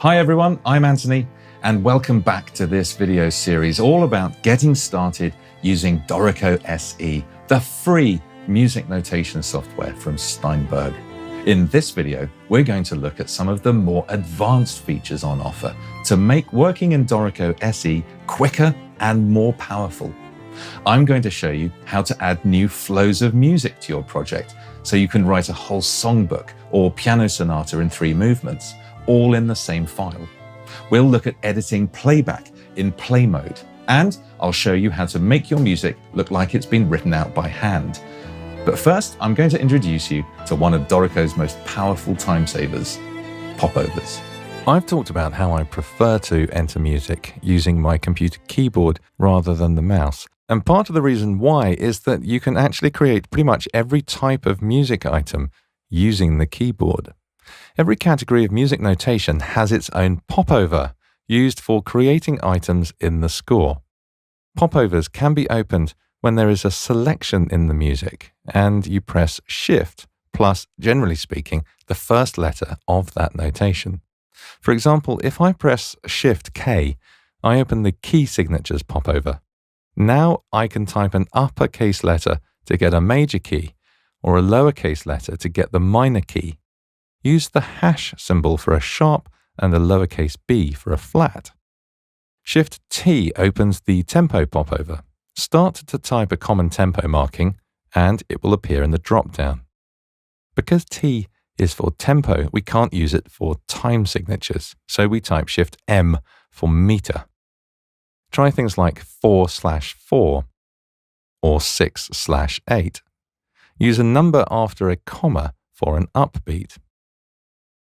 Hi everyone, I'm Anthony, and welcome back to this video series all about getting started using Dorico SE, the free music notation software from Steinberg. In this video, we're going to look at some of the more advanced features on offer to make working in Dorico SE quicker and more powerful. I'm going to show you how to add new flows of music to your project so you can write a whole songbook or piano sonata in 3 movements, all in the same file. We'll look at editing playback in play mode, and I'll show you how to make your music look like it's been written out by hand. But first, I'm going to introduce you to one of Dorico's most powerful time savers, popovers. I've talked about how I prefer to enter music using my computer keyboard rather than the mouse. And part of the reason why is that you can actually create pretty much every type of music item using the keyboard. Every category of music notation has its own popover, used for creating items in the score. Popovers can be opened when there is a selection in the music, and you press Shift plus, generally speaking, the first letter of that notation. For example, if I press Shift K, I open the key signatures popover. Now I can type an uppercase letter to get a major key, or a lowercase letter to get the minor key. Use the hash symbol for a sharp and a lowercase b for a flat. Shift T opens the tempo popover. Start to type a common tempo marking, and it will appear in the drop-down. Because T is for tempo, we can't use it for time signatures, so we type Shift M for meter. Try things like 4/4 or 6/8. Use a number after a comma for an upbeat.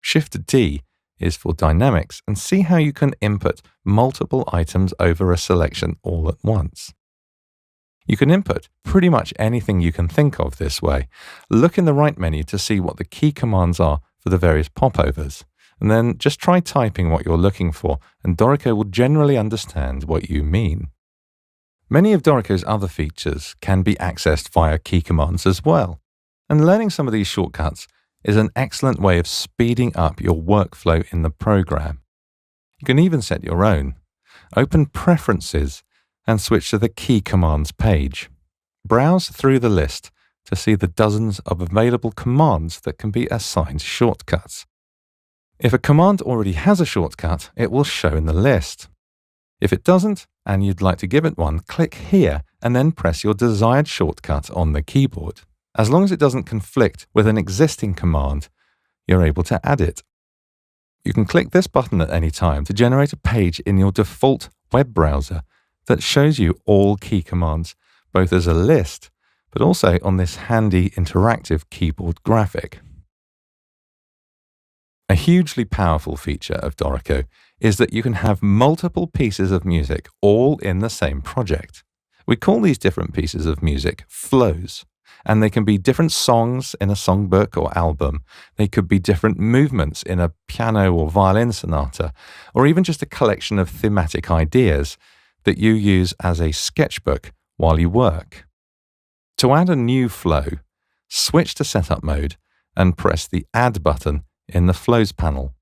Shift D is for dynamics, and see how you can input multiple items over a selection all at once. You can input pretty much anything you can think of this way. Look in the right menu to see what the key commands are for the various popovers, and then just try typing what you're looking for, and Dorico will generally understand what you mean. Many of Dorico's other features can be accessed via key commands as well, and learning some of these shortcuts is an excellent way of speeding up your workflow in the program. You can even set your own. Open Preferences and switch to the Key Commands page. Browse through the list to see the dozens of available commands that can be assigned shortcuts. If a command already has a shortcut, it will show in the list. If it doesn't, and you'd like to give it one, click here and then press your desired shortcut on the keyboard. As long as it doesn't conflict with an existing command, you're able to add it. You can click this button at any time to generate a page in your default web browser that shows you all key commands, both as a list, but also on this handy interactive keyboard graphic. A hugely powerful feature of Dorico is that you can have multiple pieces of music all in the same project. We call these different pieces of music flows. And they can be different songs in a songbook or album. They could be different movements in a piano or violin sonata, or even just a collection of thematic ideas that you use as a sketchbook while you work. To add a new flow, switch to Setup mode and press the Add button in the Flows panel.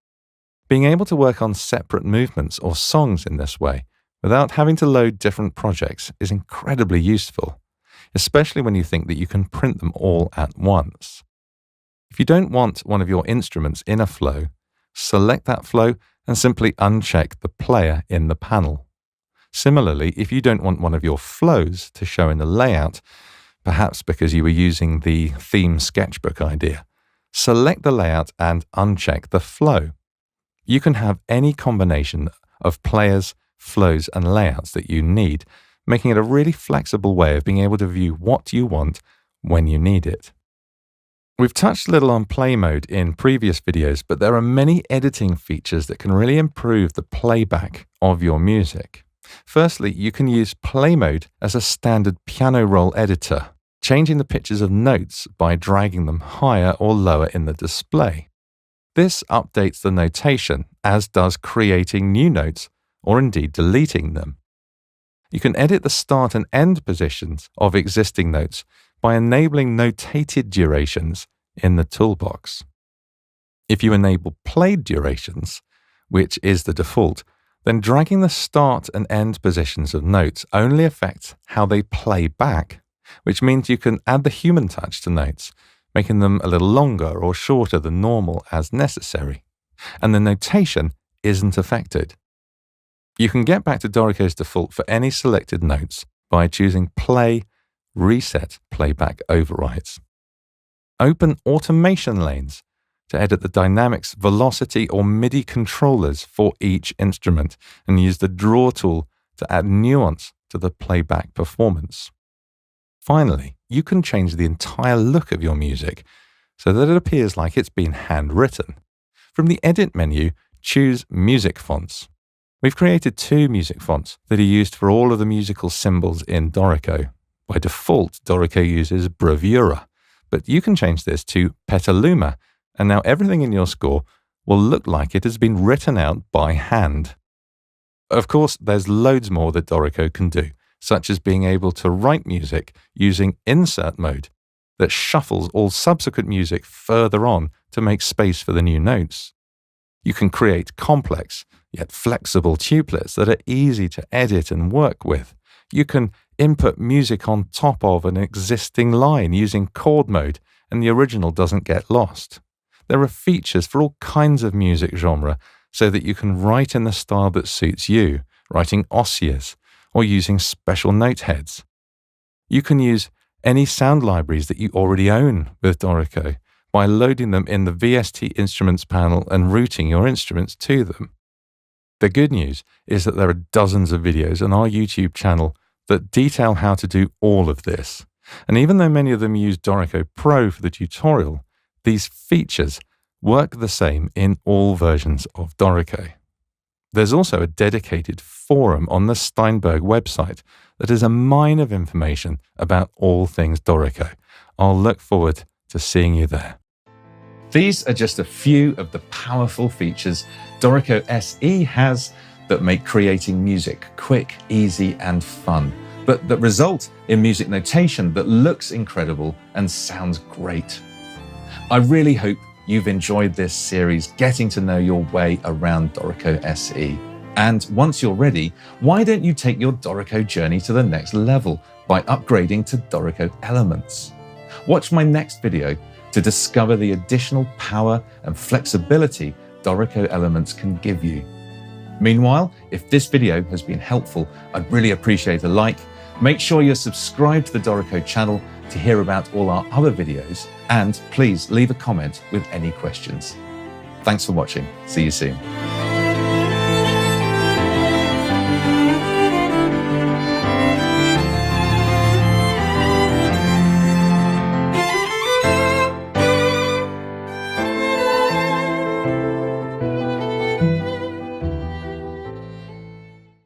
Being able to work on separate movements or songs in this way, without having to load different projects, is incredibly useful, especially when you think that you can print them all at once. If you don't want one of your instruments in a flow, select that flow and simply uncheck the player in the panel. Similarly, if you don't want one of your flows to show in the layout, perhaps because you were using the theme sketchbook idea, select the layout and uncheck the flow. You can have any combination of players, flows, and layouts that you need, making it a really flexible way of being able to view what you want when you need it. We've touched a little on play mode in previous videos, but there are many editing features that can really improve the playback of your music. Firstly, you can use play mode as a standard piano roll editor, changing the pitches of notes by dragging them higher or lower in the display. This updates the notation, as does creating new notes or indeed deleting them. You can edit the start and end positions of existing notes by enabling notated durations in the toolbox. If you enable played durations, which is the default, then dragging the start and end positions of notes only affects how they play back, which means you can add the human touch to notes, making them a little longer or shorter than normal as necessary, and the notation isn't affected. You can get back to Dorico's default for any selected notes by choosing Play, Reset Playback Overrides. Open automation lanes to edit the dynamics, velocity, or MIDI controllers for each instrument, and use the Draw tool to add nuance to the playback performance. Finally, you can change the entire look of your music so that it appears like it's been handwritten. From the Edit menu, choose Music Fonts. We've created 2 music fonts that are used for all of the musical symbols in Dorico. By default, Dorico uses Bravura, but you can change this to Petaluma, and now everything in your score will look like it has been written out by hand. Of course, there's loads more that Dorico can do, such as being able to write music using insert mode that shuffles all subsequent music further on to make space for the new notes. You can create complex yet flexible tuplets that are easy to edit and work with. You can input music on top of an existing line using chord mode, and the original doesn't get lost. There are features for all kinds of music genre so that you can write in the style that suits you, writing osiers, or using special note heads. You can use any sound libraries that you already own with Dorico by loading them in the VST Instruments panel and routing your instruments to them. The good news is that there are dozens of videos on our YouTube channel that detail how to do all of this. And even though many of them use Dorico Pro for the tutorial, these features work the same in all versions of Dorico. There's also a dedicated forum on the Steinberg website that is a mine of information about all things Dorico. I'll look forward to seeing you there. These are just a few of the powerful features Dorico SE has that make creating music quick, easy, and fun, but that result in music notation that looks incredible and sounds great. I really hope you've enjoyed this series, getting to know your way around Dorico SE. And once you're ready, why don't you take your Dorico journey to the next level by upgrading to Dorico Elements? Watch my next video to discover the additional power and flexibility Dorico Elements can give you. Meanwhile, if this video has been helpful, I'd really appreciate a like. Make sure you're subscribed to the Dorico channel to hear about all our other videos, and please leave a comment with any questions. Thanks for watching. See you soon.